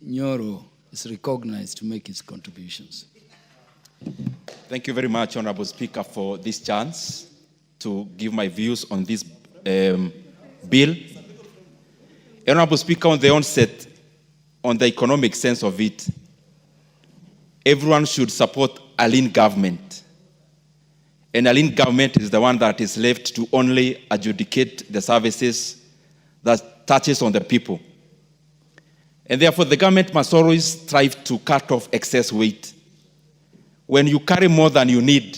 Nyoro is recognized to make his contributions. Thank you very much, Honorable Speaker, for this chance to give my views on this bill. Honorable Speaker, on the onset, on the economic sense of it, everyone should support a lean government. And a lean government is the one that is left to only adjudicate the services that touches on the people. And therefore, the government must always strive to cut off excess weight. When you carry more than you need,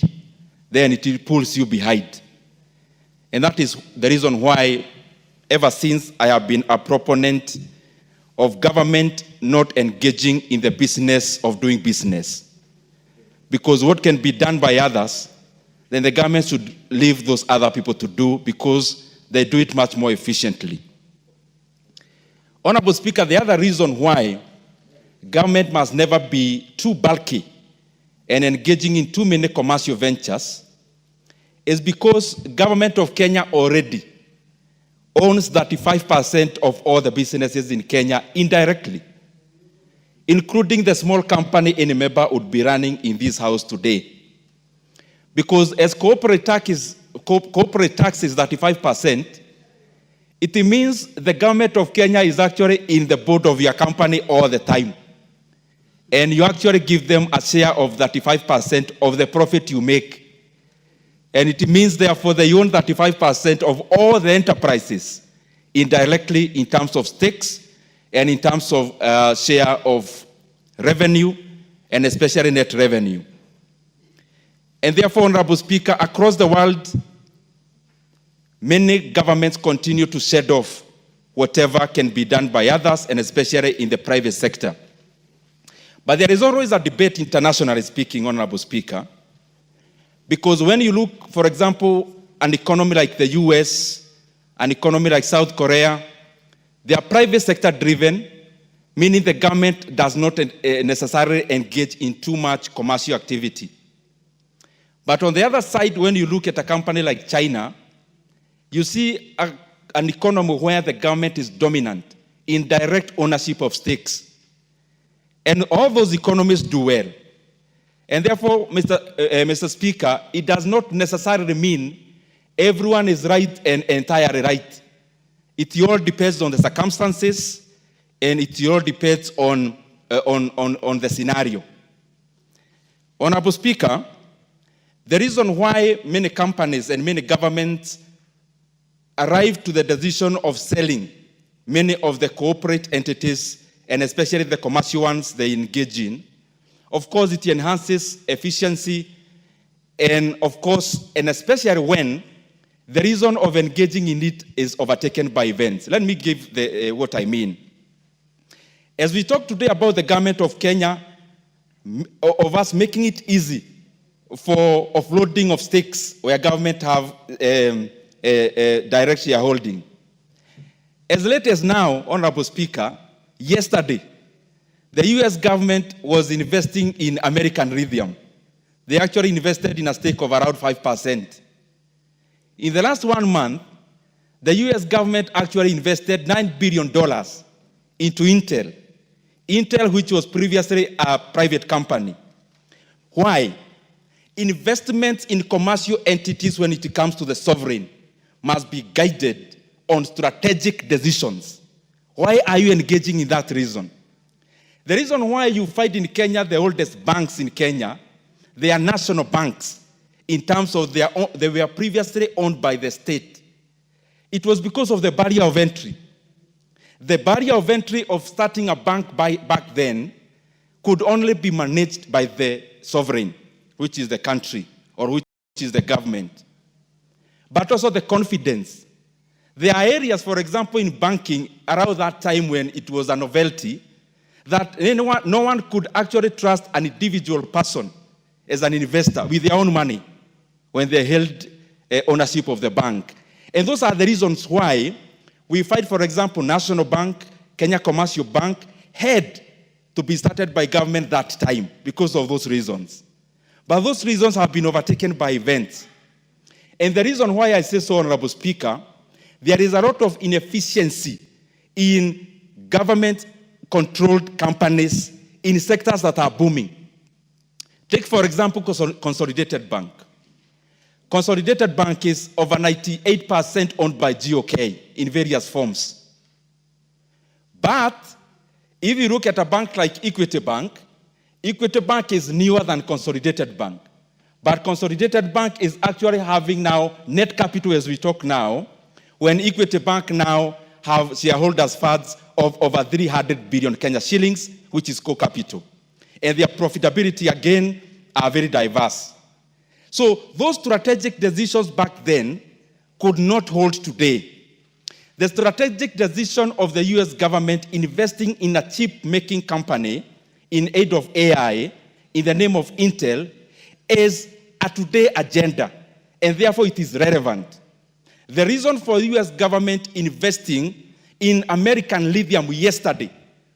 then it pulls you behind. And that is the reason why, ever since, I have been a proponent of government not engaging in the business of doing business. Because what can be done by others, then the government should leave those other people to do, because they do it much more efficiently. Honorable Speaker, the other reason why government must never be too bulky and engaging in too many commercial ventures is because government of Kenya already owns 35% of all the businesses in Kenya indirectly, including the small company any member would be running in this house today. Because as corporate tax is 35%, it means the government of Kenya is actually in the board of your company all the time. And you actually give them a share of 35% of the profit you make. And it means, therefore, they own 35% of all the enterprises indirectly in terms of stakes and in terms of share of revenue, and especially net revenue. And therefore, Honorable Speaker, across the world, many governments continue to shed off whatever can be done by others, and especially in the private sector. But there is always a debate, internationally speaking, Honorable Speaker, because when you look, for example, an economy like the US, an economy like South Korea, they are private sector driven, meaning the government does not necessarily engage in too much commercial activity. But on the other side, when you look at a company like China, you see an economy where the government is dominant in direct ownership of stakes. And all those economies do well. And therefore, Mr. Speaker, it does not necessarily mean everyone is right and entirely right. It all depends on the circumstances, and it all depends on the scenario. Honorable Speaker, the reason why many companies and many governments arrived to the decision of selling many of the corporate entities, and especially the commercial ones they engage in, of course, it enhances efficiency, and of course, and especially when the reason of engaging in it is overtaken by events. Let me give what I mean. As we talk today about the government of Kenya, of us making it easy for offloading of stakes where government have direct shareholding. As late as now, Honorable Speaker, yesterday, the US government was investing in American lithium. They actually invested in a stake of around 5%. In the last 1 month, the US government actually invested $9 billion into Intel. Intel, which was previously a private company. Why? Investments in commercial entities when it comes to the sovereign must be guided on strategic decisions. Why are you engaging in that reason? The reason why you find in Kenya the oldest banks in Kenya, they are national banks in terms of they were previously owned by the state. It was because of the barrier of entry. The barrier of entry of starting a bank back then could only be managed by the sovereign, which is the country, or which is the government. But also the confidence. There are areas, for example, in banking around that time when it was a novelty, that no one could actually trust an individual person as an investor with their own money when they held ownership of the bank. And those are the reasons why we fight, for example, National Bank, Kenya Commercial Bank, had to be started by government that time because of those reasons. But those reasons have been overtaken by events. And the reason why I say so, Honorable Speaker, there is a lot of inefficiency in government controlled companies in sectors that are booming. Take, for example, Consolidated Bank. Consolidated Bank is over 98% owned by GOK in various forms. But if you look at a bank like Equity Bank is newer than Consolidated Bank. But Consolidated Bank is actually having now net capital as we talk now, when Equity Bank now have shareholders' funds of over 300 billion Kenya shillings, which is core capital. And their profitability, again, are very diverse. So those strategic decisions back then could not hold today. The strategic decision of the US government investing in a chip-making company in aid of AI in the name of Intel is a today agenda, and therefore it is relevant. The reason for the US government investing in American lithium yesterday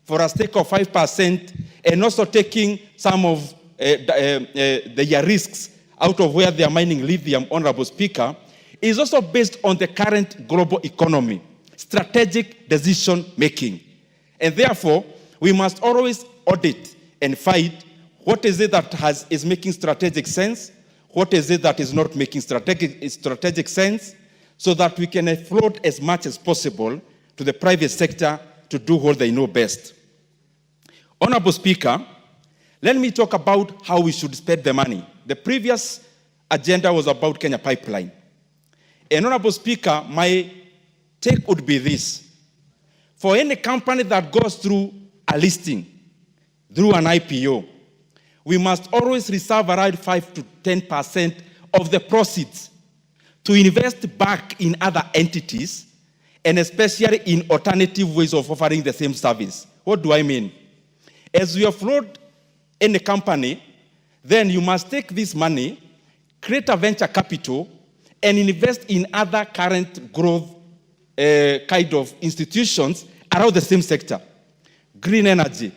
for a stake of 5% and also taking some of the risks out of where they are mining lithium, Honorable Speaker, is also based on the current global economy, strategic decision making. And therefore, we must always audit and fight what is it that is making strategic sense, what is it that is not making strategic sense, so that we can float as much as possible to the private sector to do what they know best. Honorable Speaker, let me talk about how we should spend the money. The previous agenda was about Kenya Pipeline. And Honorable Speaker, my take would be this. For any company that goes through a listing, through an IPO, we must always reserve around 5 to 10% of the proceeds to invest back in other entities, and especially in alternative ways of offering the same service. What do I mean? As we offload any company, then you must take this money, create a venture capital, and invest in other current growth kind of institutions around the same sector. Green energy,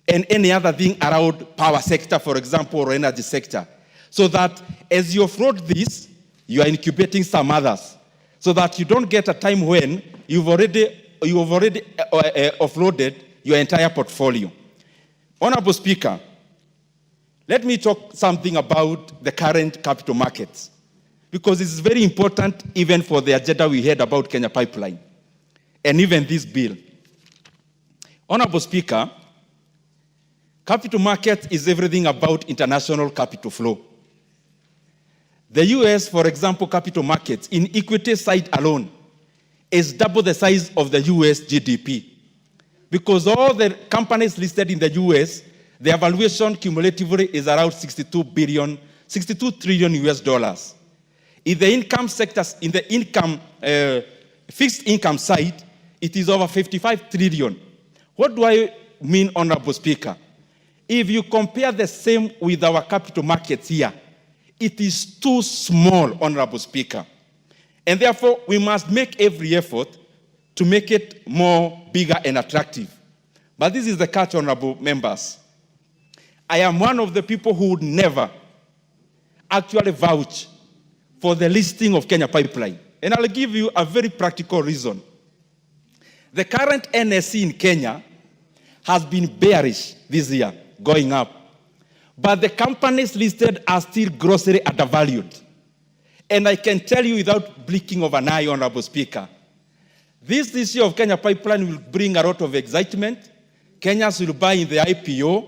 and any other thing around power sector, for example, or energy sector. So that as you offload this, you are incubating some others. So that you don't get a time when you've already offloaded your entire portfolio. Honorable Speaker, let me talk something about the current capital markets, because it's very important even for the agenda we had about Kenya Pipeline, and even this bill. Honorable Speaker, capital market is everything about international capital flow. The US, for example, capital markets in equity side alone is double the size of the US GDP. Because all the companies listed in the US, their valuation cumulatively is around 62 trillion US dollars. In the income sectors, in the fixed income side, it is over 55 trillion. What do I mean, Honorable Speaker? If you compare the same with our capital markets here, it is too small, Honorable Speaker. And therefore, we must make every effort to make it more bigger and attractive. But this is the catch, Honorable members. I am one of the people who would never actually vouch for the listing of Kenya Pipeline. And I'll give you a very practical reason. The current NSE in Kenya has been bearish this year, going up. But the companies listed are still grossly undervalued. And I can tell you without blinking of an eye, Honorable Speaker, this issue of Kenya Pipeline will bring a lot of excitement. Kenyans will buy in the IPO.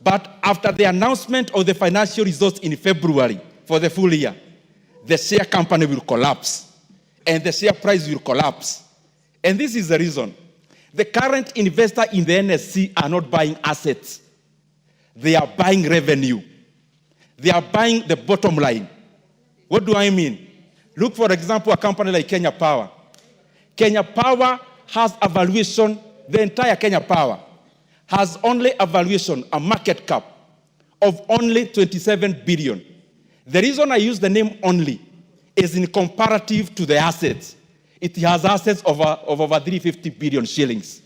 But after the announcement of the financial results in February for the full year, the share company will collapse. And the share price will collapse. And this is the reason. The current investors in the NSC are not buying assets. They are buying revenue. They are buying the bottom line. What do I mean? Look, for example, a company like Kenya Power. Kenya Power has a valuation, the entire Kenya Power has only a valuation, a market cap of only 27 billion. The reason I use the name only is in comparative to the assets. It has assets of over 350 billion shillings.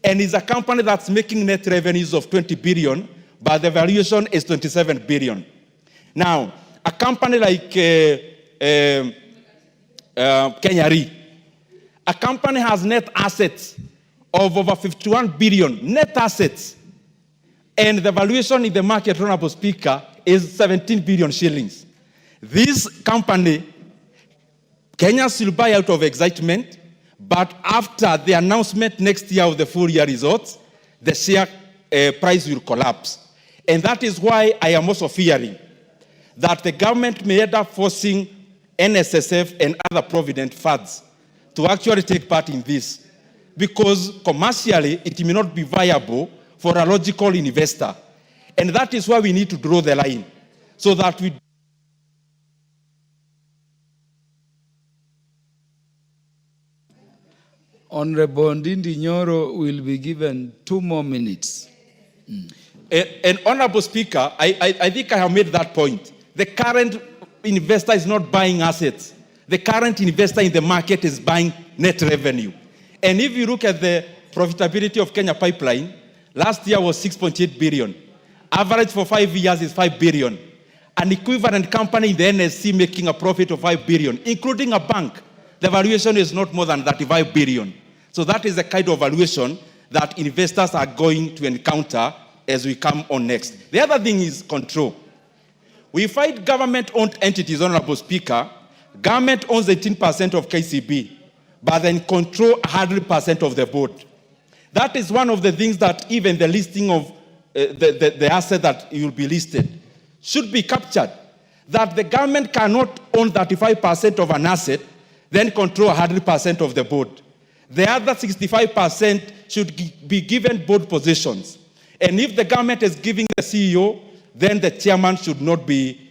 And it's a company that's making net revenues of 20 billion, but the valuation is 27 billion. Now, a company like Kenya Re, a company has net assets of over 51 billion net assets. And the valuation in the market, Honorable Speaker, is 17 billion shillings. This company, Kenya will buy out of excitement, but after the announcement next year of the full year results, the share price will collapse. And that is why I am also fearing that the government may end up forcing NSSF and other provident funds to actually take part in this, because commercially it may not be viable for a logical investor. And that is why we need to draw the line, so that we Honorable Ndindi Nyoro will be given 2 more minutes. And Honorable Speaker, I think I have made that point. The current investor is not buying assets. The current investor in the market is buying net revenue. And if you look at the profitability of Kenya Pipeline, last year was 6.8 billion. Average for 5 years is 5 billion. An equivalent company in the NSC making a profit of 5 billion, including a bank, the valuation is not more than 35 billion. So that is the kind of valuation that investors are going to encounter as we come on next. The other thing is control. We fight government-owned entities, Honorable Speaker. Government owns 18% of KCB, but then control 100% of the board. That is one of the things that even the listing of the asset that will be listed should be captured. That the government cannot own 35% of an asset, then control 100% of the board. The other 65% should be given board positions. And if the government is giving the CEO, then the chairman should not be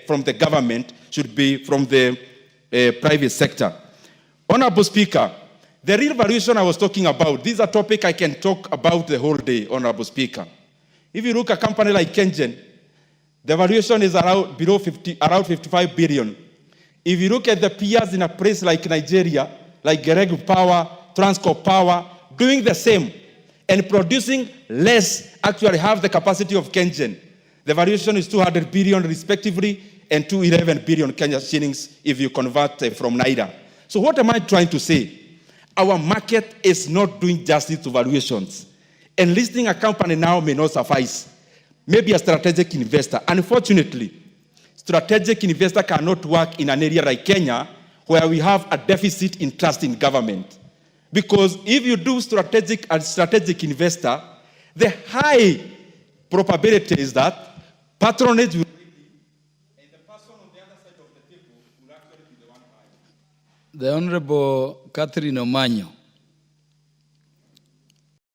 from the government, should be from the private sector. Honorable Speaker, the real valuation I was talking about, this is a topic I can talk about the whole day, Honorable Speaker. If you look at a company like Kengen, the valuation is around 55 billion. If you look at the peers in a place like Nigeria, like Geregu Power, Transcorp Power, doing the same and producing less, actually have the capacity of Kengen. The valuation is 200 billion respectively and 211 billion Kenya shillings if you convert from Naira. So what am I trying to say? Our market is not doing justice to valuations. And listing a company now may not suffice. Maybe a strategic investor. Unfortunately, strategic investor cannot work in an area like Kenya where we have a deficit in trust in government. Because if you do strategic investor, the high probability is that patronage will and the person on the other side of the table will actually be the one buying. The Honorable Catherine Omanyo.